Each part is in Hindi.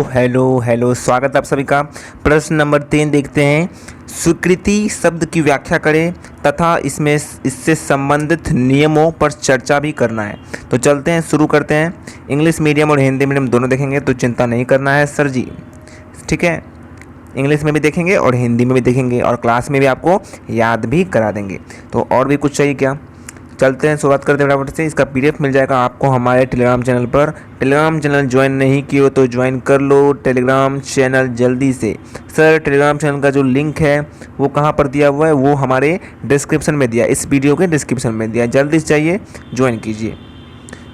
हेलो स्वागत है आप सभी का। प्रश्न नंबर 3 देखते हैं। स्वीकृति शब्द की व्याख्या करें तथा इससे संबंधित नियमों पर चर्चा भी करना है। तो चलते हैं, शुरू करते हैं। इंग्लिश मीडियम और हिंदी मीडियम दोनों देखेंगे, तो चिंता नहीं करना है सर जी, ठीक है। इंग्लिश में भी देखेंगे और हिंदी में भी देखेंगे और क्लास में भी आपको याद भी करा देंगे। तो और भी कुछ चाहिए क्या? चलते हैं, शुरुआत करते हैं फटाफट से। इसका पीडीएफ मिल जाएगा आपको हमारे टेलीग्राम चैनल पर। टेलीग्राम चैनल ज्वाइन नहीं किए हो तो ज्वाइन कर लो टेलीग्राम चैनल जल्दी से। सर टेलीग्राम चैनल का जो लिंक है वो कहाँ पर दिया हुआ है? वो हमारे डिस्क्रिप्शन में दिया, इस वीडियो के डिस्क्रिप्शन में दिया, जल्दी से चाहिए ज्वाइन कीजिए।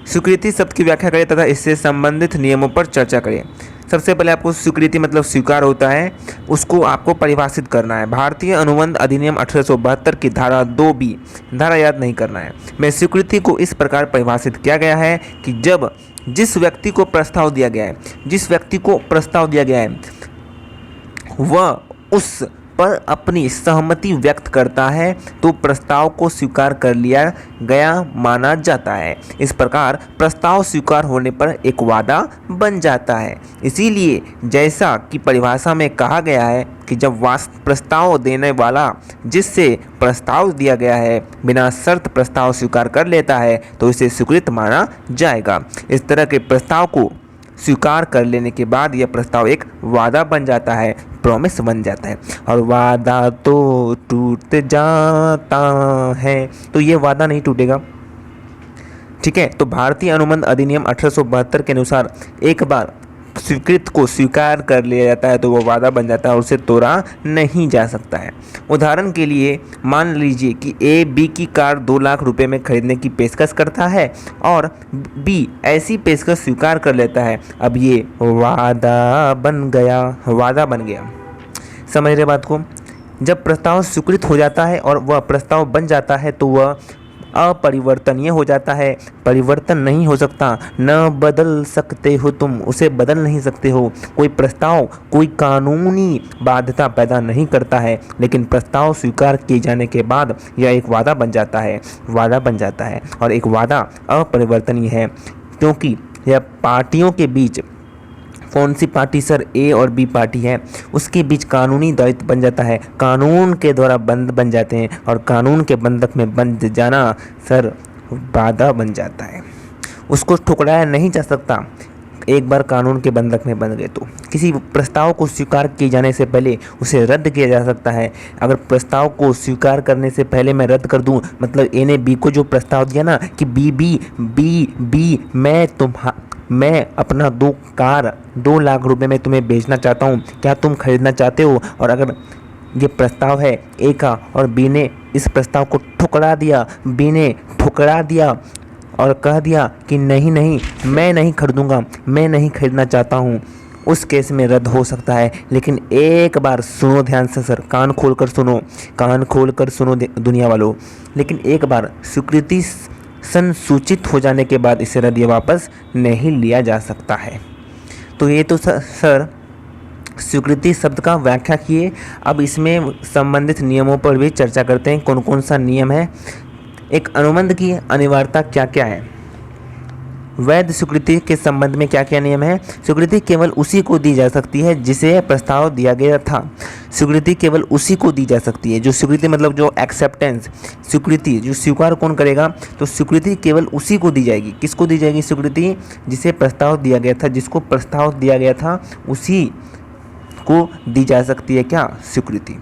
स्वीकृति शब्द की व्याख्या करें तथा इससे संबंधित नियमों पर चर्चा करें। सबसे पहले आपको स्वीकृति मतलब स्वीकार होता है, उसको आपको परिभाषित करना है। भारतीय अनुबंध अधिनियम 1872 की धारा 2B, धारा याद नहीं करना है, में स्वीकृति को इस प्रकार परिभाषित किया गया है कि जब जिस व्यक्ति को प्रस्ताव दिया गया है वह उस पर अपनी सहमति व्यक्त करता है तो प्रस्ताव को स्वीकार कर लिया गया माना जाता है। इस प्रकार प्रस्ताव स्वीकार होने पर एक वादा बन जाता है। इसीलिए जैसा कि परिभाषा में कहा गया है कि जब प्रस्ताव देने वाला जिससे प्रस्ताव दिया गया है बिना शर्त प्रस्ताव स्वीकार कर लेता है तो इसे स्वीकृत माना जाएगा। इस तरह के प्रस्ताव को स्वीकार कर लेने के बाद यह प्रस्ताव एक वादा बन जाता है, प्रॉमिस बन जाता है। और वादा तो टूट जाता है, तो ये वादा नहीं टूटेगा, ठीक है। तो भारतीय अनुबंध अधिनियम 1872 के अनुसार एक बार स्वीकृत को स्वीकार कर लिया जाता है तो वो वादा बन जाता है और उसे तोड़ा नहीं जा सकता है। उदाहरण के लिए मान लीजिए कि ए बी की कार 2 लाख रुपए में खरीदने की पेशकश करता है और बी ऐसी पेशकश स्वीकार कर लेता है। अब ये वादा बन गया। समझ रहे बात को? जब प्रस्ताव स्वीकृत हो जाता है और वह प्रस्ताव बन जाता है तो वह अपरिवर्तनीय हो जाता है, परिवर्तन नहीं हो सकता, न बदल सकते हो तुम, उसे बदल नहीं सकते हो। कोई प्रस्ताव कोई कानूनी बाध्यता पैदा नहीं करता है, लेकिन प्रस्ताव स्वीकार किए जाने के बाद यह एक वादा बन जाता है और एक वादा अपरिवर्तनीय है, क्योंकि यह पार्टियों के बीच, कौन सी पार्टी सर? ए और बी पार्टी है, उसके बीच कानूनी दायित्व बन जाता है, कानून के द्वारा बंद बन जाते हैं और कानून के बंधक में बंध जाना सर वादा बन जाता है। उसको ठुकराया नहीं जा सकता। एक बार कानून के बंधक में बंध गए तो किसी प्रस्ताव को स्वीकार किए जाने से पहले उसे रद्द किया जा सकता है। अगर प्रस्ताव को स्वीकार करने से पहले मैं रद्द कर दूं, मतलब ए ने बी को जो प्रस्ताव दिया ना कि बी मैं अपना 2 लाख रुपए में तुम्हें बेचना चाहता हूँ, क्या तुम खरीदना चाहते हो? और अगर ये प्रस्ताव है ए का और बी ने इस प्रस्ताव को ठुकरा दिया और कह दिया कि नहीं मैं नहीं खरीदूंगा, मैं नहीं खरीदना चाहता हूँ, उस केस में रद्द हो सकता है। लेकिन एक बार सुनो ध्यान से सर, कान खोल कर सुनो दुनिया वालों, लेकिन एक बार स्वीकृति संसूचित हो जाने के बाद इसे रद्द या वापस नहीं लिया जा सकता है। तो ये तो सर स्वीकृति शब्द का व्याख्या किए। अब इसमें संबंधित नियमों पर भी चर्चा करते हैं, कौन कौन सा नियम है। एक अनुबंध की अनिवार्यता क्या क्या है? वैध स्वीकृति के संबंध में क्या क्या नियम है? स्वीकृति केवल उसी को दी जा सकती है जिसे प्रस्ताव दिया गया था। स्वीकृति केवल उसी को दी जा सकती है, जो स्वीकृति मतलब जो एक्सेप्टेंस, स्वीकृति जो स्वीकार कौन करेगा, तो स्वीकृति केवल उसी को दी जाएगी। किसको दी जाएगी स्वीकृति? जिसे प्रस्ताव दिया गया था, जिसको प्रस्ताव दिया गया था उसी को दी जा सकती है क्या? स्वीकृति।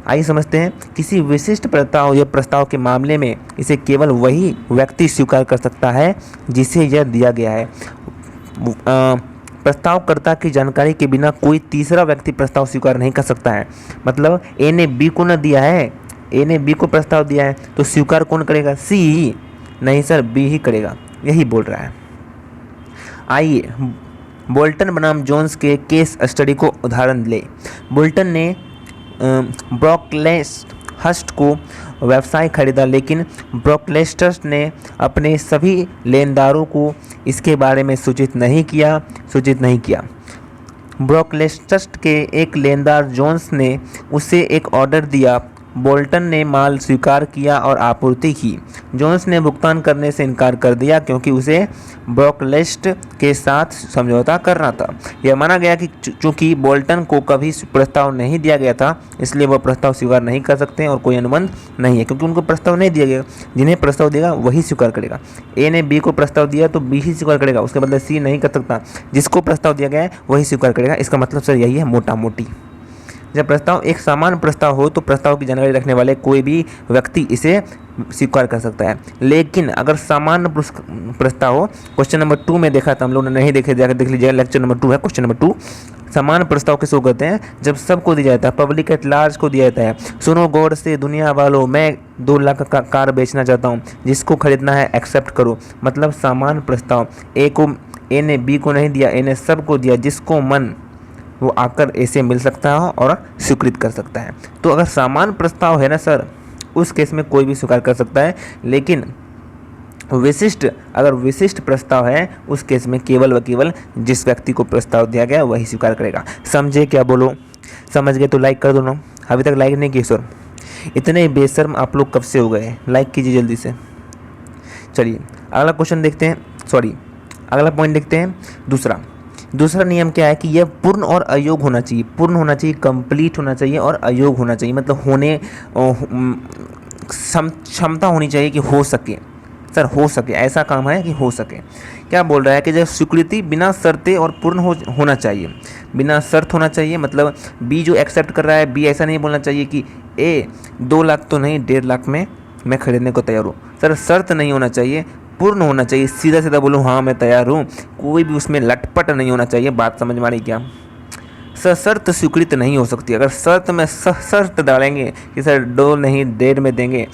आइए समझते हैं। किसी विशिष्ट प्रस्ताव या प्रस्ताव के मामले में इसे केवल वही व्यक्ति स्वीकार कर सकता है जिसे यह दिया गया है। प्रस्तावकर्ता की जानकारी के बिना कोई तीसरा व्यक्ति प्रस्ताव स्वीकार नहीं कर सकता है। मतलब ए ने बी को प्रस्ताव दिया है तो स्वीकार कौन करेगा? सी? नहीं सर, बी ही करेगा, यही बोल रहा है। आइए बोल्टन बनाम जोन्स के केस स्टडी को उदाहरण ले। बोल्टन ने ब्रॉकलेस्टहर्स्ट को व्यवसाय खरीदा, लेकिन ब्रॉकलेस्टहर्स्ट ने अपने सभी लेनदारों को इसके बारे में सूचित नहीं किया। ब्रॉकलेस्टहर्स्ट के एक लेनदार जोन्स ने उसे एक ऑर्डर दिया बोल्टन ने माल स्वीकार किया और आपूर्ति की। जोन्स ने भुगतान करने से इनकार कर दिया क्योंकि उसे ब्रोकलेस्ट के साथ समझौता करना था। यह माना गया कि चूंकि बोल्टन को कभी प्रस्ताव नहीं दिया गया था, इसलिए वह प्रस्ताव स्वीकार नहीं कर सकते और कोई अनुबंध नहीं है, क्योंकि उनको प्रस्ताव नहीं दिया गया। जिन्हें प्रस्ताव देगा वही स्वीकार करेगा। ए ने बी को प्रस्ताव दिया तो बी ही स्वीकार करेगा, उसके बदले सी नहीं कर सकता। जिसको प्रस्ताव दिया गया है वही स्वीकार करेगा। इसका मतलब सर यही है मोटा मोटी। जब प्रस्ताव एक सामान्य प्रस्ताव हो तो प्रस्ताव की जानकारी रखने वाले कोई भी व्यक्ति इसे स्वीकार कर सकता है। लेकिन अगर सामान्य प्रस्ताव हो, क्वेश्चन नंबर 2 में देखा था हम लोग ने, नहीं देखे जाकर देख लीजिए, लेक्चर नंबर 2 है क्वेश्चन नंबर 2। सामान्य प्रस्ताव किसको कहते हैं? जब सबको दिया जाता है, पब्लिक एट लार्ज को दिया जाता है। सुनो गौर से दुनिया वालों, मैं 2 लाख का कार बेचना चाहता हूँ, जिसको खरीदना है एक्सेप्ट करो। मतलब सामान्य प्रस्ताव। ए ने बी को नहीं दिया, ए ने सबको दिया, जिसको मन वो आकर ऐसे मिल सकता है और स्वीकृत कर सकता है। तो अगर सामान्य प्रस्ताव है ना सर, उस केस में कोई भी स्वीकार कर सकता है। लेकिन अगर विशिष्ट प्रस्ताव है, उस केस में केवल व केवल जिस व्यक्ति को प्रस्ताव दिया गया वही स्वीकार करेगा। समझे क्या? बोलो समझ गए तो लाइक कर दो ना। अभी तक लाइक नहीं किए सर, इतने बेशर्म आप लोग कब से हो गए? लाइक कीजिए जल्दी से। चलिए अगला क्वेश्चन देखते हैं, अगला पॉइंट देखते हैं। दूसरा नियम क्या है कि यह पूर्ण और अयोग्य होना चाहिए। पूर्ण होना चाहिए, कंप्लीट होना चाहिए, और अयोग्य होना चाहिए मतलब होने क्षमता होनी चाहिए कि हो सके। सर हो सके, ऐसा काम है कि हो सके। क्या बोल रहा है कि जब स्वीकृति बिना शर्तें और पूर्ण होना चाहिए। बिना शर्त होना चाहिए मतलब बी जो एक्सेप्ट कर रहा है, बी ऐसा नहीं बोलना चाहिए कि ए 2 लाख तो नहीं 1.5 लाख में मैं खरीदने को तैयार हूँ। सर शर्त नहीं होना चाहिए, पूर्ण होना चाहिए। सीधा सीधा बोलूँ हाँ मैं तैयार हूँ, कोई भी उसमें लटपट नहीं होना चाहिए। बात समझ में आ रही क्या? सर शर्त स्वीकृत नहीं हो सकती। अगर शर्त में शर्त डालेंगे कि सर 2 नहीं 1.5 में देंगे,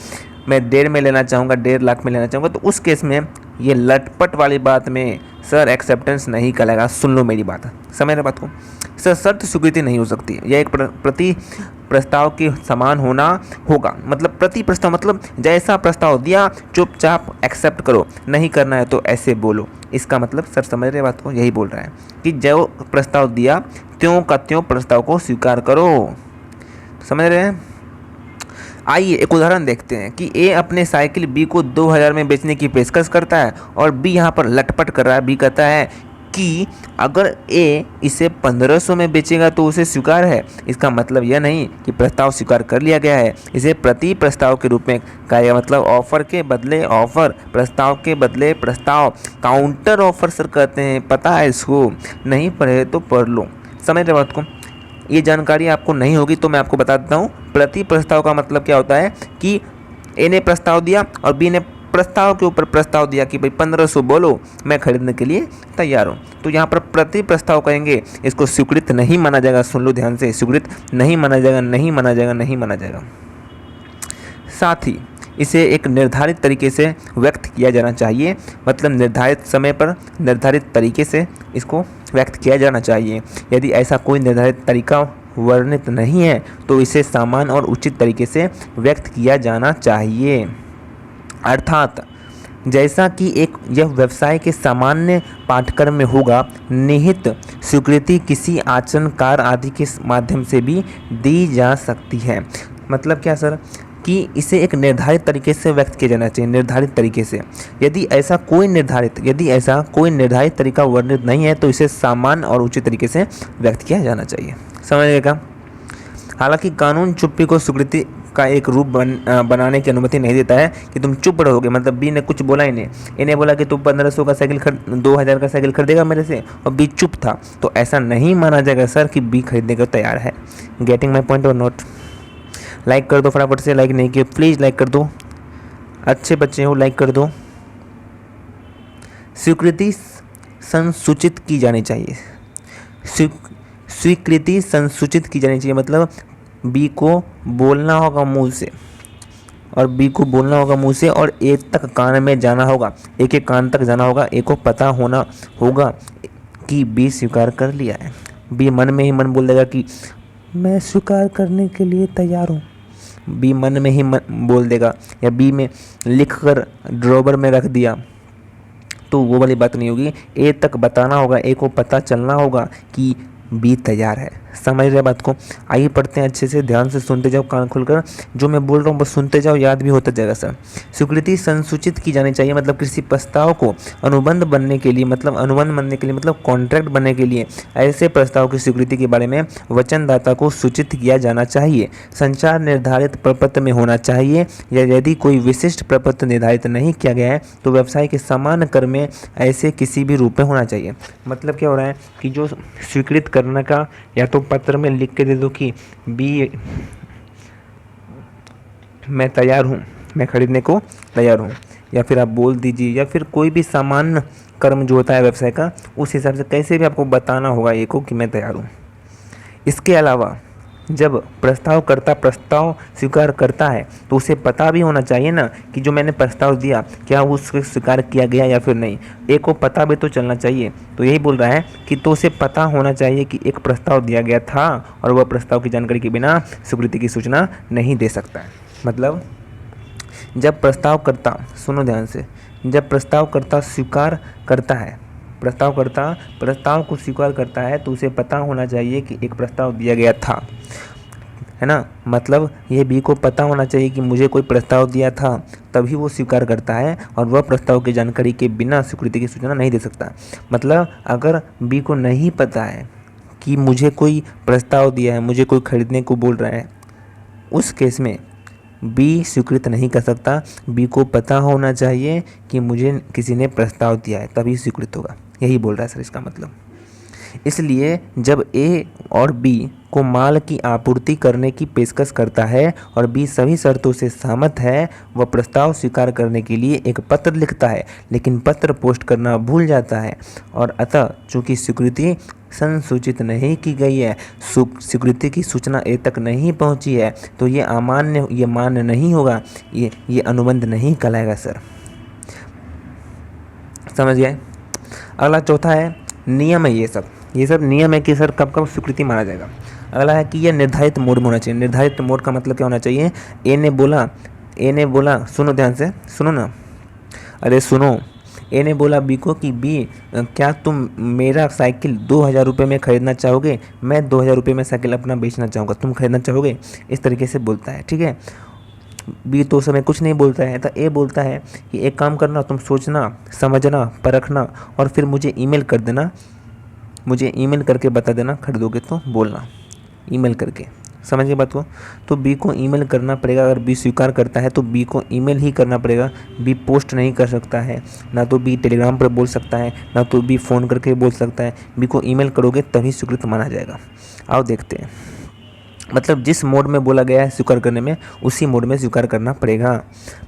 मैं 1.5 में लेना चाहूँगा, 1.5 लाख में लेना चाहूँगा, तो उस केस में ये लटपट वाली बात में सर एक्सेप्टेंस नहीं करेगा। सुन लो मेरी बात, समझ रहे बात को। सर शर्त स्वीकृति नहीं हो सकती। यह एक प्रति प्रस्ताव के समान होना होगा। मतलब प्रति प्रस्ताव मतलब जैसा प्रस्ताव दिया चुपचाप एक्सेप्ट करो, नहीं करना है तो ऐसे बोलो। इसका मतलब सर समझ रहे बात को, यही बोल रहा है कि जो प्रस्ताव दिया त्यों का त्यों प्रस्ताव को स्वीकार करो। समझ रहे हैं? आइए एक उदाहरण देखते हैं कि ए अपने साइकिल बी को 2000 में बेचने की पेशकश करता है और बी यहाँ पर लटपट कर रहा है। बी कहता है कि अगर ए इसे 1500 में बेचेगा तो उसे स्वीकार है। इसका मतलब यह नहीं कि प्रस्ताव स्वीकार कर लिया गया है, इसे प्रति प्रस्ताव के रूप में कहा, मतलब ऑफर के बदले ऑफर, प्रस्ताव के बदले प्रस्ताव, काउंटर ऑफर सर कहते हैं। पता है इसको? नहीं पढ़े तो पढ़ लो। समझ रहे बात को? ये जानकारी आपको नहीं होगी तो मैं आपको बता देता हूँ। प्रति प्रस्ताव का मतलब क्या होता है कि ए ने प्रस्ताव दिया और बी ने प्रस्ताव के ऊपर प्रस्ताव दिया कि भाई 1500 बोलो, मैं खरीदने के लिए तैयार हूँ। तो यहाँ पर प्रति प्रस्ताव कहेंगे, इसको स्वीकृत नहीं माना जाएगा। सुन लो ध्यान से, स्वीकृत नहीं माना जाएगा, नहीं माना जाएगा, नहीं माना जाएगा। साथ ही इसे एक निर्धारित तरीके से व्यक्त किया जाना चाहिए, मतलब निर्धारित समय पर निर्धारित तरीके से इसको व्यक्त किया जाना चाहिए। यदि ऐसा कोई निर्धारित तरीका वर्णित नहीं है तो इसे सामान्य और उचित तरीके से व्यक्त किया जाना चाहिए। अर्थात जैसा कि यह व्यवसाय के सामान्य पाठ्यक्रम में होगा, निहित स्वीकृति किसी आचरणकार आदि के माध्यम से भी दी जा सकती है। मतलब क्या सर कि इसे एक निर्धारित तरीके से व्यक्त किया जाना चाहिए, निर्धारित तरीके से। यदि ऐसा कोई निर्धारित तरीका वर्णित नहीं है तो इसे सामान्य और उचित तरीके से व्यक्त किया जाना चाहिए। समझिएगा? हालांकि कानून चुप्पी को स्वीकृति का एक रूप बनाने की अनुमति नहीं देता है कि तुम चुप रहोगे। मतलब बी ने कुछ बोला, इन्हें बोला कि तुम 1500 का साइकिल 2000 का साइकिल खरीदेगा मेरे से, और बी चुप था, तो ऐसा नहीं माना जाएगा सर कि बी खरीदने को तैयार है। गेटिंग माई पॉइंट और नोट? लाइक कर दो फटाफट से, लाइक नहीं किए प्लीज़ लाइक कर दो, अच्छे बच्चे हो लाइक कर दो। स्वीकृति संसूचित की जानी चाहिए। स्वीकृति संसूचित की जानी चाहिए मतलब बी को बोलना होगा मुंह से, और ए तक कान में जाना होगा, ए के कान तक जाना होगा। ए को पता होना होगा कि बी स्वीकार कर लिया है। बी मन में ही मन बोल देगा कि मैं स्वीकार करने के लिए तैयार हूँ। बी मन में ही बोल देगा, या बी में लिख कर ड्रॉवर में रख दिया, तो वो वाली बात नहीं होगी। ए तक बताना होगा, ए को पता चलना होगा कि बी तैयार है। समझ रहे बात को? आइए पढ़ते हैं अच्छे से, ध्यान से सुनते जाओ, कान खोलकर। जो मैं बोल रहा हूँ बस सुनते जाओ, याद भी होता जाएगा सर। स्वीकृति संसूचित की जानी चाहिए, मतलब किसी प्रस्ताव को अनुबंध बनने के लिए, मतलब अनुबंध बनने के लिए, मतलब कॉन्ट्रैक्ट बनने के लिए ऐसे प्रस्ताव की स्वीकृति के बारे में वचनदाता को सूचित किया जाना चाहिए। संचार निर्धारित प्रपत्र में होना चाहिए, या यदि कोई विशिष्ट प्रपत्र निर्धारित नहीं किया गया है तो व्यवसाय के समान कर में ऐसे किसी भी रूप में होना चाहिए। मतलब क्या हो रहा है कि जो स्वीकृत करने का, या तो पत्र में लिख के दे दो कि बी मैं तैयार हूँ, मैं खरीदने को तैयार हूँ, या फिर आप बोल दीजिए, या फिर कोई भी सामान्य कर्म जो होता है व्यवसाय का, उस हिसाब से कैसे भी आपको बताना होगा ये को कि मैं तैयार हूँ। इसके अलावा जब प्रस्तावकर्ता प्रस्ताव स्वीकार करता है तो उसे पता भी होना चाहिए ना कि जो मैंने प्रस्ताव दिया क्या उसको स्वीकार किया गया या फिर नहीं। एक को पता भी तो चलना चाहिए। तो यही बोल रहा है कि तो उसे पता होना चाहिए कि एक प्रस्ताव दिया गया था और वह प्रस्ताव की जानकारी के बिना स्वीकृति की सूचना नहीं दे सकता है। मतलब जब प्रस्तावकर्ता, सुनो ध्यान से, जब प्रस्तावकर्ता स्वीकार करता है, प्रस्तावकर्ता प्रस्ताव को स्वीकार करता है तो उसे पता होना चाहिए कि एक प्रस्ताव दिया गया था, है ना। मतलब ये बी को पता होना चाहिए कि मुझे कोई प्रस्ताव दिया था, तभी वो स्वीकार करता है, और वह प्रस्ताव की जानकारी के बिना स्वीकृति की सूचना नहीं दे सकता। मतलब अगर बी को नहीं पता है कि मुझे कोई प्रस्ताव दिया है, मुझे कोई खरीदने को बोल रहा है, उस केस में बी स्वीकृत नहीं कर सकता। बी को पता होना चाहिए कि मुझे किसी ने प्रस्ताव दिया है, तभी स्वीकृत होगा। यही बोल रहा है सर इसका मतलब। इसलिए जब ए और बी को माल की आपूर्ति करने की पेशकश करता है और बी सभी शर्तों से सहमत है, वह प्रस्ताव स्वीकार करने के लिए एक पत्र लिखता है, लेकिन पत्र पोस्ट करना भूल जाता है, और अतः चूंकि स्वीकृति संसूचित नहीं की गई है, स्वीकृति की सूचना ए तक नहीं पहुंची है, तो ये अमान्य, ये मान्य नहीं होगा, ये अनुबंध नहीं कहलाएगा सर। समझ गए? अगला चौथा है नियम है। ये सब नियम है कि सर कब कब स्वीकृति माना जाएगा। अगला है कि यह निर्धारित मोड में होना चाहिए। निर्धारित मोड का मतलब क्या होना चाहिए? ए ने बोला, सुनो ध्यान से, सुनो ना, अरे सुनो। ए ने बोला बी को कि बी क्या तुम मेरा साइकिल 2000 रुपये में ख़रीदना चाहोगे? मैं 2000 रुपये में साइकिल अपना बेचना चाहूँगा, तुम खरीदना चाहोगे? इस तरीके से बोलता है, ठीक है। बी तो उस समय कुछ नहीं बोलता है, तो ए बोलता है कि एक काम करना, तुम सोचना, समझना, परखना और फिर मुझे ईमेल कर देना, मुझे ईमेल करके बता देना, खरीदोगे तो बोलना, ईमेल करके। समझ गए बात को? तो बी को ईमेल करना पड़ेगा। अगर बी स्वीकार करता है तो बी को ईमेल ही करना पड़ेगा। बी पोस्ट नहीं कर सकता है, ना तो बी टेलीग्राम पर बोल सकता है, ना तो बी फ़ोन करके बोल सकता है। बी को ईमेल करोगे तभी स्वीकृत माना जाएगा। आओ देखते हैं। मतलब जिस मोड में बोला गया है स्वीकार करने में, उसी मोड में स्वीकार करना पड़ेगा।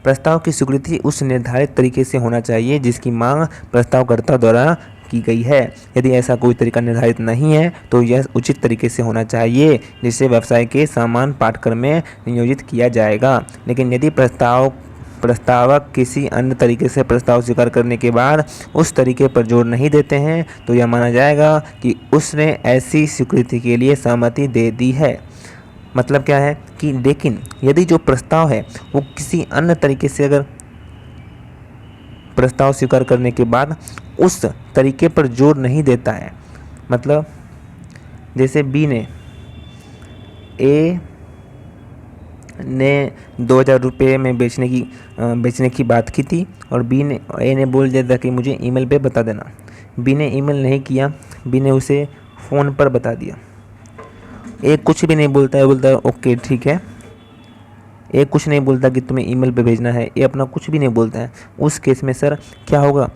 प्रस्ताव की स्वीकृति उस निर्धारित तरीके से होना चाहिए जिसकी मांग प्रस्तावकर्ता द्वारा की गई है। यदि ऐसा कोई तरीका निर्धारित नहीं है तो यह उचित तरीके से होना चाहिए जिसे व्यवसाय के समान पाठ्यक्रम में नियोजित किया जाएगा। लेकिन यदि प्रस्तावक किसी अन्य तरीके से प्रस्ताव स्वीकार करने के बाद उस तरीके पर जोर नहीं देते हैं तो यह माना जाएगा कि उसने ऐसी स्वीकृति के लिए सहमति दे दी है। मतलब क्या है कि लेकिन यदि जो प्रस्ताव है वो किसी अन्य तरीके से, अगर प्रस्ताव स्वीकार करने के बाद उस तरीके पर जोर नहीं देता है, मतलब जैसे बी ने ए ने 2000 रुपये में बेचने की बात की थी और ए ने बोल दिया था कि मुझे ईमेल पे बता देना। बी ने ईमेल नहीं किया, बी ने उसे फ़ोन पर बता दिया। ए कुछ भी नहीं बोलता है, बोलता है ओके ठीक है। ए कुछ नहीं बोलता कि तुम्हें ईमेल पे भेजना है, ए अपना कुछ भी नहीं बोलता है। उस केस में सर क्या होगा?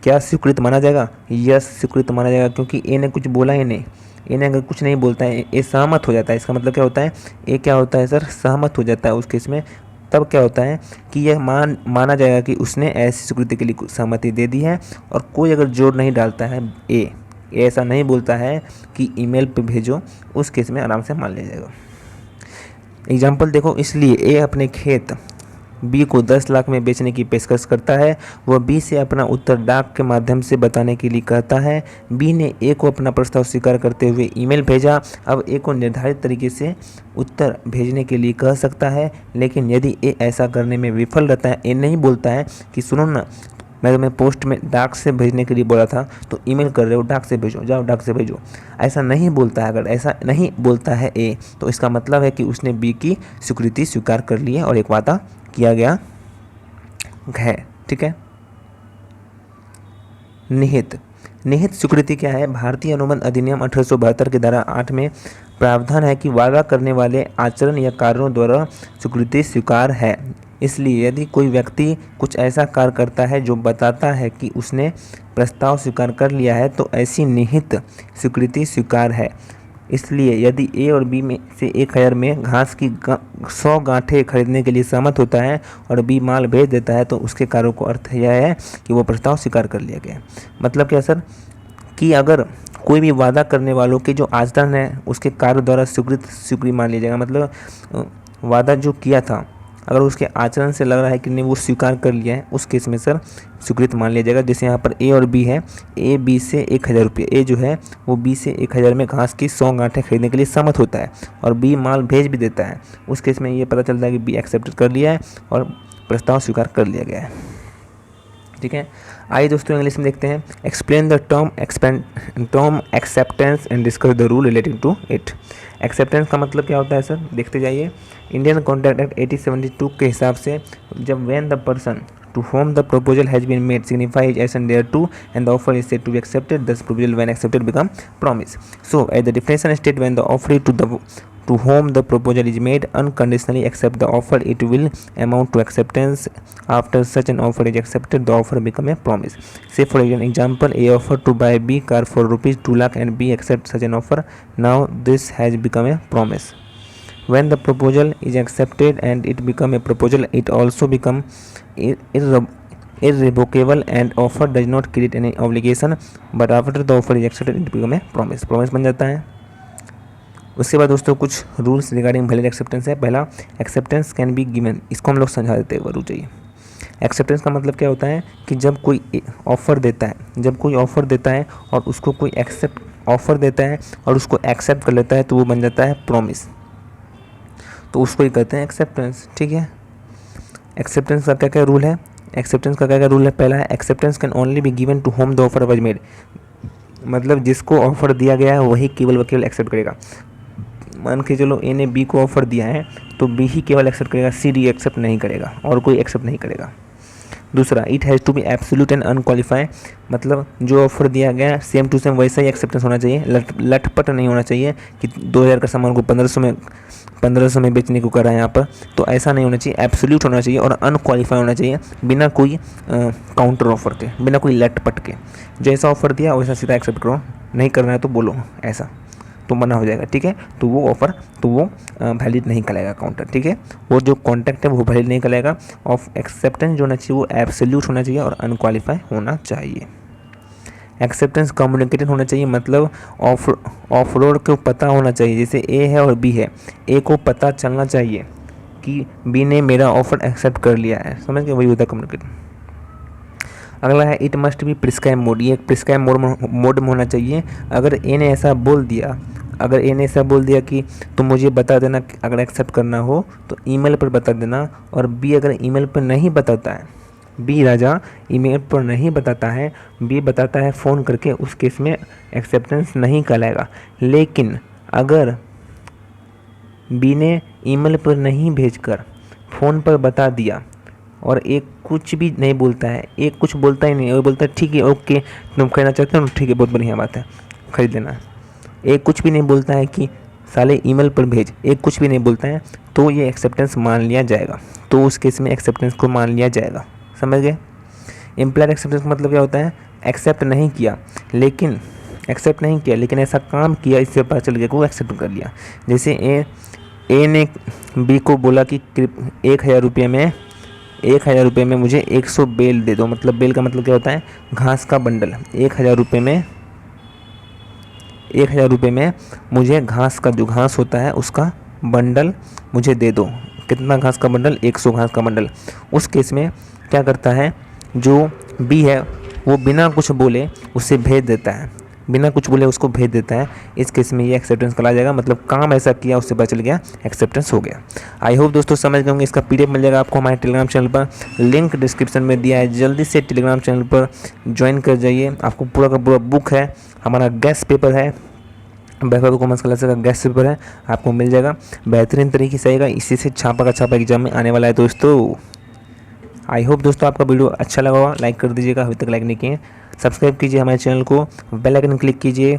क्या स्वीकृत माना जाएगा? यस, स्वीकृत माना जाएगा, क्योंकि ए ने कुछ बोला ही नहीं। ए ने अगर कुछ नहीं बोलता है, ए सहमत हो जाता है। इसका मतलब क्या होता है? ए क्या होता है सर? सहमत हो जाता है उस केस में। तब क्या होता है कि यह माना जाएगा कि उसने ऐसी स्वीकृति के लिए सहमति दे दी है। और कोई अगर जोर नहीं डालता है, ए ऐसा नहीं बोलता है कि ईमेल पे भेजो, उस केस में आराम से मान लिया जाएगा। एग्जाम्पल देखो, इसलिए ए अपने खेत बी को 10 लाख में बेचने की पेशकश करता है। वह बी से अपना उत्तर डाक के माध्यम से बताने के लिए कहता है। बी ने ए को अपना प्रस्ताव स्वीकार करते हुए ईमेल भेजा। अब ए को निर्धारित तरीके से उत्तर भेजने के लिए कह सकता है, लेकिन यदि ए ऐसा करने में विफल रहता है, ए नहीं बोलता है कि सुनो ना, मैं तुम्हें पोस्ट में डाक से भेजने के लिए बोला था, तो ईमेल कर रहे हो, डाक से भेजो, जाओ डाक से भेजो। ऐसा नहीं बोलता है। अगर ऐसा नहीं बोलता है ए, तो इसका मतलब है कि उसने बी की स्वीकृति स्वीकार कर ली है और एक वादा किया गया है। ठीक है। निहित निहित स्वीकृति क्या है? भारतीय अनुबंध अधिनियम 1872 की धारा 8 में प्रावधान है कि वादा करने वाले आचरण या कार्यों द्वारा स्वीकृति स्वीकार है। इसलिए यदि कोई व्यक्ति कुछ ऐसा कार्य करता है जो बताता है कि उसने प्रस्ताव स्वीकार कर लिया है, तो ऐसी निहित स्वीकृति स्वीकार है। इसलिए यदि ए और बी में से एक हज़ार में घास की 100 गांठें खरीदने के लिए सहमत होता है और बी माल भेज देता है, तो उसके कार्यों को अर्थ यह है कि वो प्रस्ताव स्वीकार कर लिया गया है। मतलब क्या सर? कि अगर कोई भी वादा करने वालों के जो आचरण है उसके कार्य द्वारा स्वीकृति मान लिया जाएगा। मतलब वादा जो किया था, अगर उसके आचरण से लग रहा है कि नहीं वो स्वीकार कर लिया है, उस केस में सर स्वीकृति मान लिया जाएगा। जैसे यहाँ पर ए और बी है, ए बी से 1000 रुपये, ए जो है वो बी से 1000 में घास की 100 गांठें खरीदने के लिए सहमत होता है और बी माल भेज भी देता है। उस केस में ये पता चलता है कि बी एक्सेप्ट कर लिया है और प्रस्ताव स्वीकार कर लिया गया है। ठीक है। आइए दोस्तों इंग्लिश में देखते हैं। Explain the term acceptance and discuss the rule relating to it. Acceptance का मतलब क्या होता है सर? देखते जाइए। इंडियन कॉन्ट्रैक्ट एक्ट 1872 के हिसाब से जब when the person to whom the proposal has been made signifies his assent thereto and the offer is said to be accepted, thus proposal when accepted become promise. So as the definition states, when the offeree to whom the proposal is made unconditionally accept the offer, it will amount to acceptance. After such an offer is accepted, the offer become a promise. Say for example, A offer to buy B car for rupees 2 lakh and B accept such an offer. Now this has become a promise. When the proposal is accepted and it become a proposal, it also become irrevocable and offer does not create any obligation, but after the offer is accepted it become a promise. promise बन जाता है। उसके बाद दोस्तों कुछ रूल्स रिगार्डिंग वैलिड एक्सेप्टेंस है। पहला, एक्सेप्टेंस कैन बी गिवन। इसको हम लोग समझा देते हैं, रुक जाइए। एक्सेप्टेंस का मतलब क्या होता है कि जब कोई ऑफ़र देता है, और उसको कोई ऑफ़र देता है और उसको एक्सेप्ट कर लेता है, तो वो बन जाता है प्रॉमिस। तो उसको ही कहते हैं एक्सेप्टेंस। ठीक है। एक्सेप्टेंस का क्या क्या रूल है? पहला है, acceptance can only be given to whom the offer was made. मतलब जिसको ऑफर दिया गया है वही केवल एक्सेप्ट करेगा। मान के चलो ए ने बी को ऑफर दिया है, तो बी ही केवल एक्सेप्ट करेगा, सी डी एक्सेप्ट नहीं करेगा और कोई एक्सेप्ट नहीं करेगा। दूसरा, it has to be absolute and unqualified. मतलब जो ऑफर दिया गया है सेम टू सेम वैसा ही एक्सेप्टेंस होना चाहिए। लटपट नहीं होना चाहिए कि 2000 का सामान को 1500 में बेचने को कर रहा है यहाँ पर, तो ऐसा नहीं होना चाहिए। एब्सोल्यूट होना चाहिए और अनक्वालिफाइड होना चाहिए, बिना कोई काउंटर ऑफर के, बिना कोई लटपट के। जैसा ऑफर दिया वैसा सीधा एक्सेप्ट करो, नहीं करना है तो बोलो ऐसा, तो मना हो जाएगा। ठीक है। तो वो ऑफर वैलिड नहीं कहलाएगा काउंटर। ठीक है। वो जो कॉन्ट्रैक्ट है वो वैलिड नहीं कहलाएगा। ऑफ एक्सेप्टेंस जो होना चाहिए वो एब्सोल्यूट होना चाहिए और अनक्वालिफाई होना चाहिए। एक्सेप्टेंस कम्युनिकेटेड होना चाहिए, मतलब ऑफ रोड को पता होना चाहिए। जैसे ए है और बी है, ए को पता चलना चाहिए कि बी ने मेरा ऑफर एक्सेप्ट कर लिया है। समझ गए? वही होता है कम्युनिकेट। अगला है, it must be prescribe mode. ये प्रिस्क्राइब मोड में होना चाहिए। अगर ए ने ऐसा बोल दिया कि तुम मुझे बता देना अगर एक्सेप्ट करना हो तो ईमेल पर बता देना, और बी अगर ईमेल पर नहीं बताता है, बी राजा ईमेल पर नहीं बताता है, बी बताता है फ़ोन करके, उस केस में एक्सेप्टेंस नहीं कहलाएगा। लेकिन अगर बी ने ईमेल पर नहीं भेजकर फ़ोन पर बता दिया और एक कुछ भी नहीं बोलता है, एक कुछ बोलता ही नहीं, वो बोलता है ठीक है ओके तुम खरीदना चाहते हो, ठीक है बहुत बढ़िया बात है खरीद लेना। एक कुछ भी नहीं बोलता है कि साले ईमेल पर भेज, एक कुछ भी नहीं बोलता है, तो ये एक्सेप्टेंस मान लिया जाएगा। तो उस केस में एक्सेप्टेंस को मान लिया जाएगा। समझ गए? इम्प्लाइड एक्सेप्टेंस का मतलब क्या होता है? एक्सेप्ट नहीं किया लेकिन ऐसा काम किया, इससे पता चल गया कि वो एक्सेप्ट कर लिया। जैसे ए ने बी को बोला कि 1000 रुपये में मुझे 100 बेल दे दो। मतलब बेल का मतलब क्या होता है? घास का बंडल। 1000 रुपये में मुझे घास का, जो घास होता है उसका बंडल मुझे दे दो। कितना घास का बंडल? 100 घास का बंडल। उस केस में क्या करता है, जो बी है वो बिना कुछ बोले उसे भेज देता है। बिना कुछ बोले उसको भेज देता है, इस केस में ये एक्सेप्टेंस कहा जाएगा, मतलब काम ऐसा किया उससे पता चल गया, एक्सेप्टेंस हो गया। आई होप दोस्तों समझ गए होंगे। इसका PDF मिल जाएगा आपको हमारे टेलीग्राम चैनल पर, लिंक डिस्क्रिप्शन में दिया है। जल्दी से टेलीग्राम चैनल पर ज्वाइन कर जाइए। आपको पूरा का पूरा बुक है, हमारा गेस्ट पेपर है, बैकअप कॉमर्स क्लास का गेस्ट पेपर है, आपको मिल जाएगा। बेहतरीन तरीके से आएगा, इसी से छापा का छापा एग्जाम में आने वाला है दोस्तों। आई होप दोस्तों आपका वीडियो अच्छा लगा होगा, लाइक कर दीजिएगा अभी तक लाइक नहीं किए। सब्सक्राइब कीजिए हमारे चैनल को, बेल आइकन क्लिक कीजिए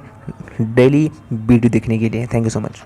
डेली वीडियो देखने के लिए। Thank you so much.